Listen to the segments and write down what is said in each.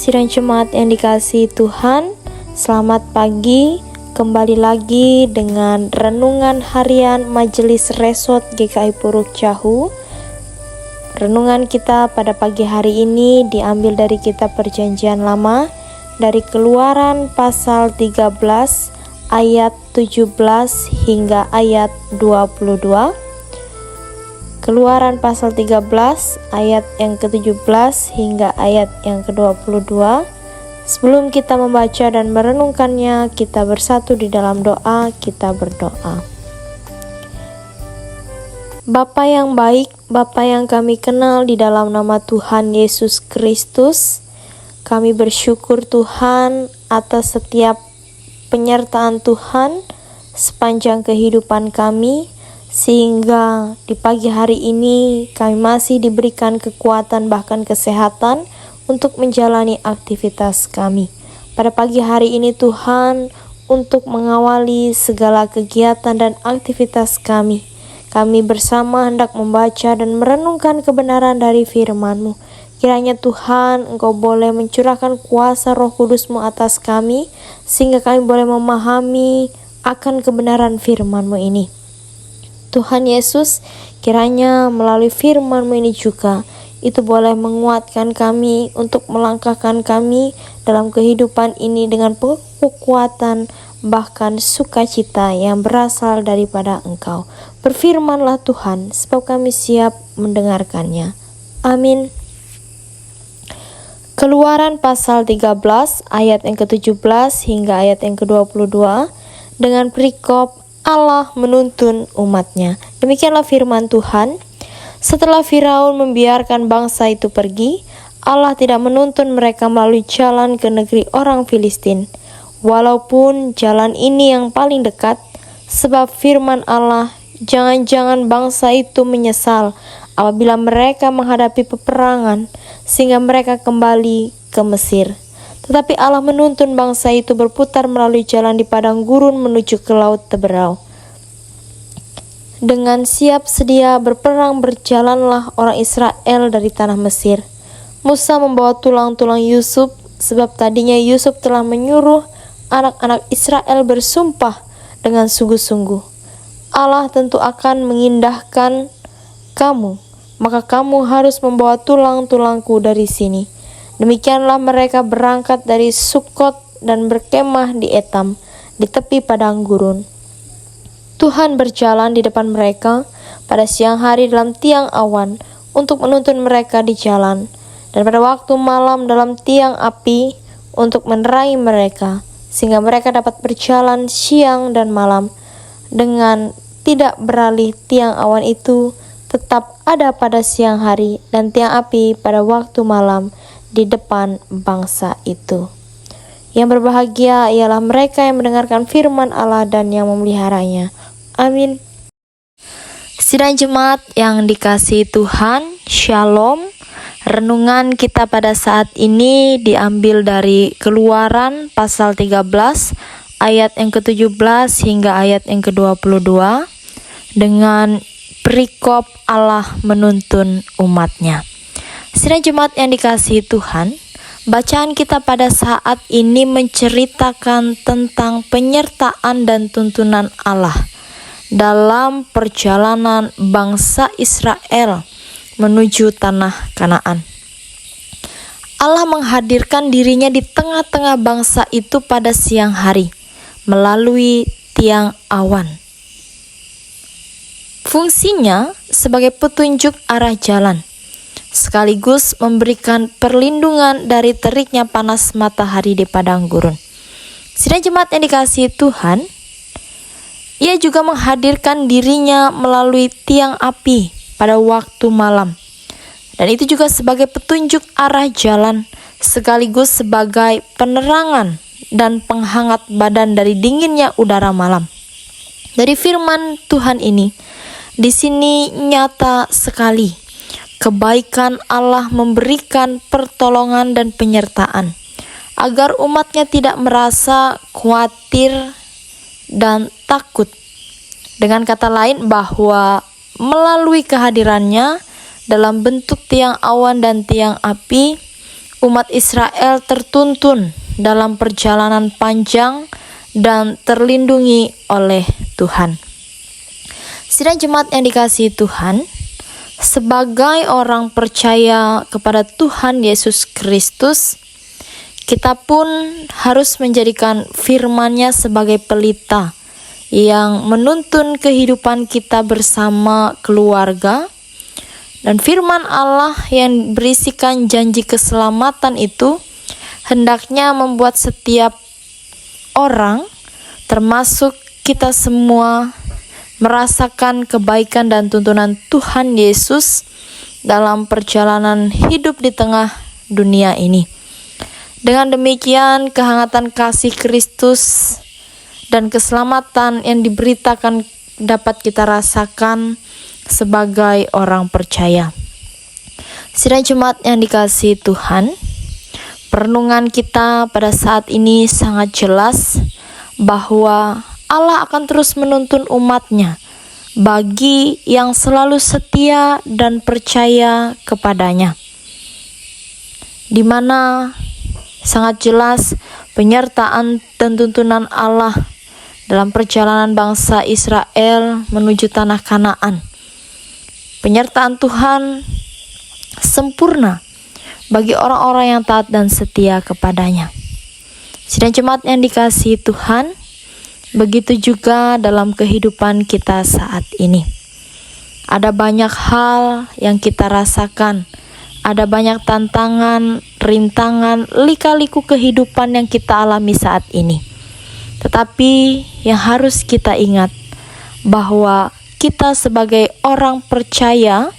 sidang jemaat yang dikasihi Tuhan, selamat pagi. Kembali lagi dengan renungan harian Majelis Resort GKI Puruk Cahu. Renungan kita pada pagi hari ini diambil dari kitab Perjanjian Lama, dari Keluaran pasal 13 ayat 17 hingga ayat 22. Keluaran pasal 13 ayat yang ke-17 hingga ayat yang ke-22. Sebelum kita membaca dan merenungkannya, kita bersatu di dalam doa. Kita berdoa. Bapa yang baik, Bapa yang kami kenal di dalam nama Tuhan Yesus Kristus, kami bersyukur Tuhan atas setiap penyertaan Tuhan sepanjang kehidupan kami, sehingga di pagi hari ini kami masih diberikan kekuatan bahkan kesehatan untuk menjalani aktivitas kami. Pada pagi hari ini Tuhan, untuk mengawali segala kegiatan dan aktivitas kami bersama hendak membaca dan merenungkan kebenaran dari firman-Mu. Kiranya Tuhan, Engkau boleh mencurahkan kuasa Roh Kudus-Mu atas kami, sehingga kami boleh memahami akan kebenaran firman-Mu ini. Tuhan Yesus, kiranya melalui firman-Mu ini juga, itu boleh menguatkan kami untuk melangkahkan kami dalam kehidupan ini dengan kekuatan bahkan sukacita yang berasal daripada Engkau. Berfirmanlah Tuhan, sebab kami siap mendengarkannya. Amin. Keluaran pasal 13 ayat yang ke-17 hingga ayat yang ke-22 dengan perikop Allah menuntun umatnya. Demikianlah firman Tuhan. Setelah Firaun membiarkan bangsa itu pergi, Allah tidak menuntun mereka melalui jalan ke negeri orang Filistin, walaupun jalan ini yang paling dekat, sebab firman Allah, jangan-jangan bangsa itu menyesal apabila mereka menghadapi peperangan, sehingga mereka kembali ke Mesir. Tetapi Allah menuntun bangsa itu berputar melalui jalan di padang gurun menuju ke laut Teberau. Dengan siap sedia berperang berjalanlah orang Israel dari tanah Mesir. Musa membawa tulang-tulang Yusuf, sebab tadinya Yusuf telah menyuruh anak-anak Israel bersumpah dengan sungguh-sungguh, Allah tentu akan mengindahkan kamu, maka kamu harus membawa tulang-tulangku dari sini. Demikianlah mereka berangkat dari Sukot dan berkemah di Etam, di tepi padang gurun. Tuhan berjalan di depan mereka pada siang hari dalam tiang awan untuk menuntun mereka di jalan, dan pada waktu malam dalam tiang api untuk menerangi mereka, sehingga mereka dapat berjalan siang dan malam dengan tidak beralih. Tiang awan itu tetap ada pada siang hari dan tiang api pada waktu malam di depan bangsa itu. Yang berbahagia ialah mereka yang mendengarkan firman Allah dan yang memeliharanya. Amin. Sidang jemaat yang dikasihi Tuhan, Shalom. Renungan kita pada saat ini diambil dari Keluaran pasal 13 ayat yang ke-17 hingga ayat yang ke-22 dengan perikop Allah menuntun umatnya. Sidang jemaat yang dikasihi Tuhan, bacaan kita pada saat ini menceritakan tentang penyertaan dan tuntunan Allah dalam perjalanan bangsa Israel menuju tanah Kanaan. Allah menghadirkan dirinya di tengah-tengah bangsa itu pada siang hari melalui tiang awan. Fungsinya sebagai petunjuk arah jalan, sekaligus memberikan perlindungan dari teriknya panas matahari di padang gurun. Sidang jemaat yang dikasihi Tuhan, Ia juga menghadirkan dirinya melalui tiang api pada waktu malam. Dan itu juga sebagai petunjuk arah jalan, sekaligus sebagai penerangan dan penghangat badan dari dinginnya udara malam. Dari firman Tuhan ini, di sini nyata sekali kebaikan Allah memberikan pertolongan dan penyertaan agar umatnya tidak merasa khawatir dan takut. Dengan kata lain, bahwa melalui kehadirannya dalam bentuk tiang awan dan tiang api, umat Israel tertuntun dalam perjalanan panjang dan terlindungi oleh Tuhan. Sidang jemaat yang dikasihi Tuhan, sebagai orang percaya kepada Tuhan Yesus Kristus, kita pun harus menjadikan firman-Nya sebagai pelita yang menuntun kehidupan kita bersama keluarga. Dan firman Allah yang berisikan janji keselamatan itu hendaknya membuat setiap orang, termasuk kita semua, merasakan kebaikan dan tuntunan Tuhan Yesus dalam perjalanan hidup di tengah dunia ini. Dengan demikian, kehangatan kasih Kristus dan keselamatan yang diberitakan dapat kita rasakan sebagai orang percaya. Sidang jemaat yang dikasihi Tuhan, perenungan kita pada saat ini sangat jelas bahwa Allah akan terus menuntun umat-Nya bagi yang selalu setia dan percaya kepadanya, di mana sangat jelas penyertaan dan tuntunan Allah dalam perjalanan bangsa Israel menuju tanah Kanaan. Penyertaan Tuhan sempurna bagi orang-orang yang taat dan setia kepadanya. Sidang jemaat yang dikasihi Tuhan, begitu juga dalam kehidupan kita saat ini. Ada banyak hal yang kita rasakan, ada banyak tantangan, rintangan, lika-liku kehidupan yang kita alami saat ini. Tetapi yang harus kita ingat bahwa kita sebagai orang percaya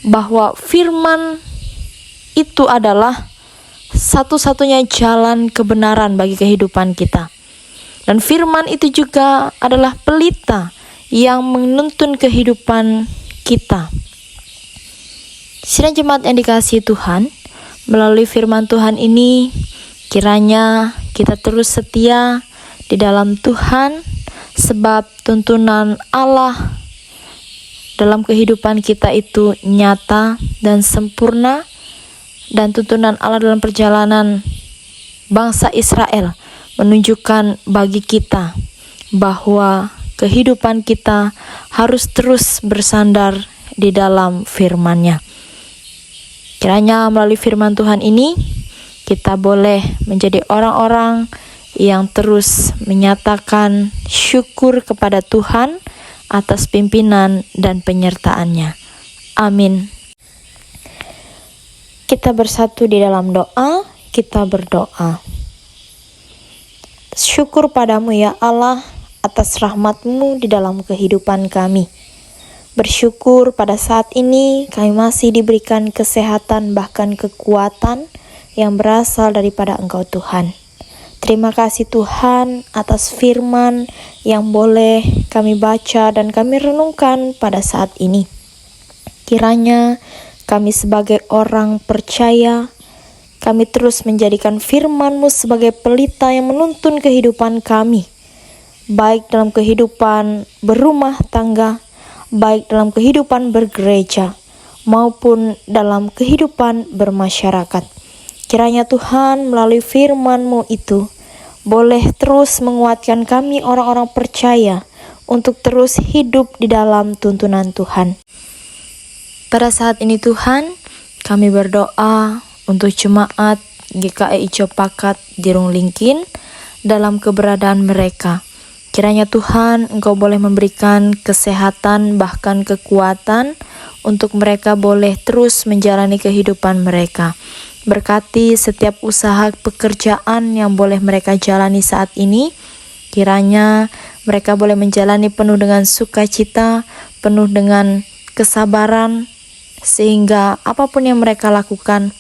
bahwa firman itu adalah satu-satunya jalan kebenaran bagi kehidupan kita. Dan firman itu juga adalah pelita yang menuntun kehidupan kita. Sidang jemaat yang dikasihi Tuhan, melalui firman Tuhan ini, kiranya kita terus setia di dalam Tuhan, sebab tuntunan Allah dalam kehidupan kita itu nyata dan sempurna, dan tuntunan Allah dalam perjalanan bangsa Israel menunjukkan bagi kita bahwa kehidupan kita harus terus bersandar di dalam firman-Nya. Kiranya melalui firman Tuhan ini, kita boleh menjadi orang-orang yang terus menyatakan syukur kepada Tuhan atas pimpinan dan penyertaan-Nya. Amin. Kita bersatu di dalam doa, kita berdoa. Syukur padamu ya Allah atas rahmat-Mu di dalam kehidupan kami. Bersyukur pada saat ini kami masih diberikan kesehatan bahkan kekuatan yang berasal daripada Engkau Tuhan. Terima kasih Tuhan atas firman yang boleh kami baca dan kami renungkan pada saat ini. Kiranya kami sebagai orang percaya, kami terus menjadikan firman-Mu sebagai pelita yang menuntun kehidupan kami, baik dalam kehidupan berumah tangga, baik dalam kehidupan bergereja, maupun dalam kehidupan bermasyarakat. Kiranya Tuhan melalui firman-Mu itu boleh terus menguatkan kami orang-orang percaya untuk terus hidup di dalam tuntunan Tuhan. Pada saat ini Tuhan, kami berdoa untuk jemaat GKI Ijo Pakat di Runglingkin dalam keberadaan mereka. Kiranya Tuhan Engkau boleh memberikan kesehatan bahkan kekuatan untuk mereka boleh terus menjalani kehidupan mereka. Berkati setiap usaha pekerjaan yang boleh mereka jalani saat ini. Kiranya mereka boleh menjalani penuh dengan sukacita, penuh dengan kesabaran, sehingga apapun yang mereka lakukan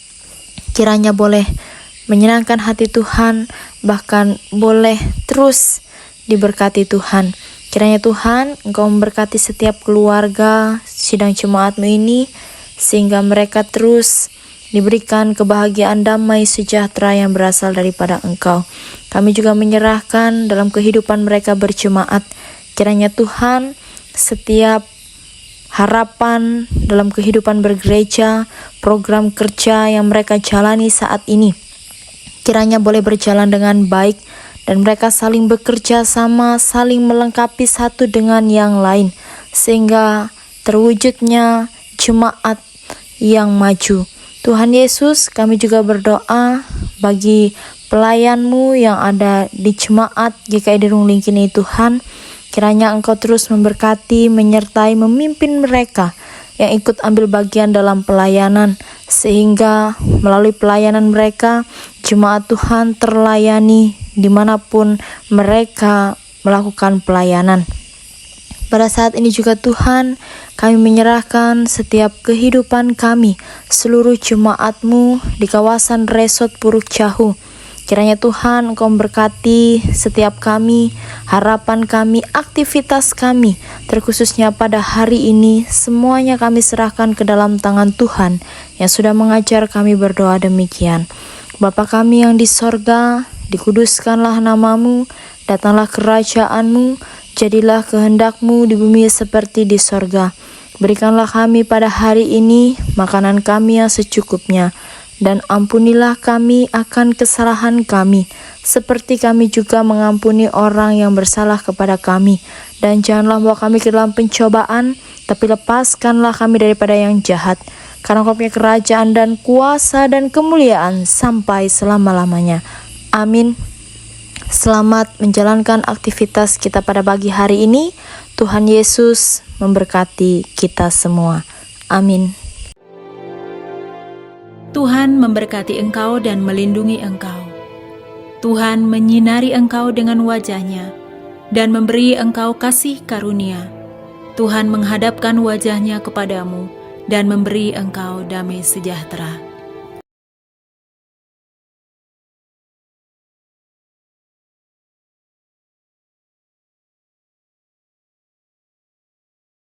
kiranya boleh menyenangkan hati Tuhan, bahkan boleh terus diberkati Tuhan. Kiranya Tuhan Engkau memberkati setiap keluarga sidang jemaat-Mu ini, sehingga mereka terus diberikan kebahagiaan damai sejahtera yang berasal daripada Engkau. Kami juga menyerahkan dalam kehidupan mereka berjemaat. Kiranya Tuhan setiap harapan dalam kehidupan bergereja, program kerja yang mereka jalani saat ini. Kiranya boleh berjalan dengan baik dan mereka saling bekerja sama, saling melengkapi satu dengan yang lain, sehingga terwujudnya jemaat yang maju. Tuhan Yesus, kami juga berdoa bagi pelayan-Mu yang ada di jemaat GKI Derung Lingkih ini Tuhan. Kiranya Engkau terus memberkati, menyertai, memimpin mereka yang ikut ambil bagian dalam pelayanan, sehingga melalui pelayanan mereka, jemaat Tuhan terlayani dimanapun mereka melakukan pelayanan. Pada saat ini juga Tuhan, kami menyerahkan setiap kehidupan kami, seluruh jemaat-Mu di kawasan Resort Puruk Jahu. Kiranya Tuhan Engkau memberkati setiap kami, harapan kami, aktivitas kami, terkhususnya pada hari ini, semuanya kami serahkan ke dalam tangan Tuhan yang sudah mengajar kami berdoa demikian. Bapa kami yang di sorga, dikuduskanlah nama-Mu, datanglah kerajaan-Mu, jadilah kehendak-Mu di bumi seperti di sorga. Berikanlah kami pada hari ini makanan kami yang secukupnya, dan ampunilah kami akan kesalahan kami, seperti kami juga mengampuni orang yang bersalah kepada kami. Dan janganlah bawa kami ke dalam pencobaan, tapi lepaskanlah kami daripada yang jahat. Karena Engkau punya kerajaan dan kuasa dan kemuliaan sampai selama-lamanya. Amin. Selamat menjalankan aktivitas kita pada pagi hari ini. Tuhan Yesus memberkati kita semua. Amin. Tuhan memberkati engkau dan melindungi engkau. Tuhan menyinari engkau dengan wajah-Nya dan memberi engkau kasih karunia. Tuhan menghadapkan wajah-Nya kepadamu dan memberi engkau damai sejahtera.